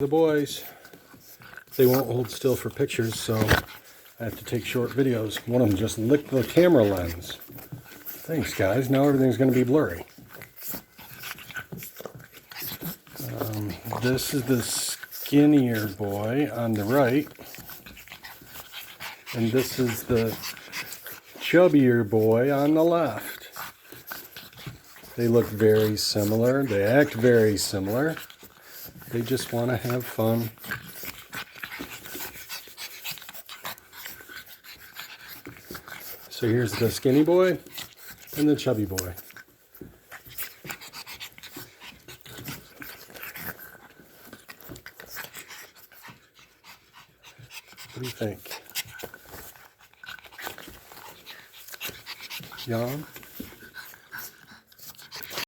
The boys, they won't hold still for pictures, so I have to take short videos. One of them just licked the camera lens. Thanks, guys. Now everything's going to be blurry. This is the skinnier boy on the right, and this is the chubbier boy on the left. They look very similar. They act very similar. They just want to have fun. So here's the skinny boy and the chubby boy. What do you think? Yum?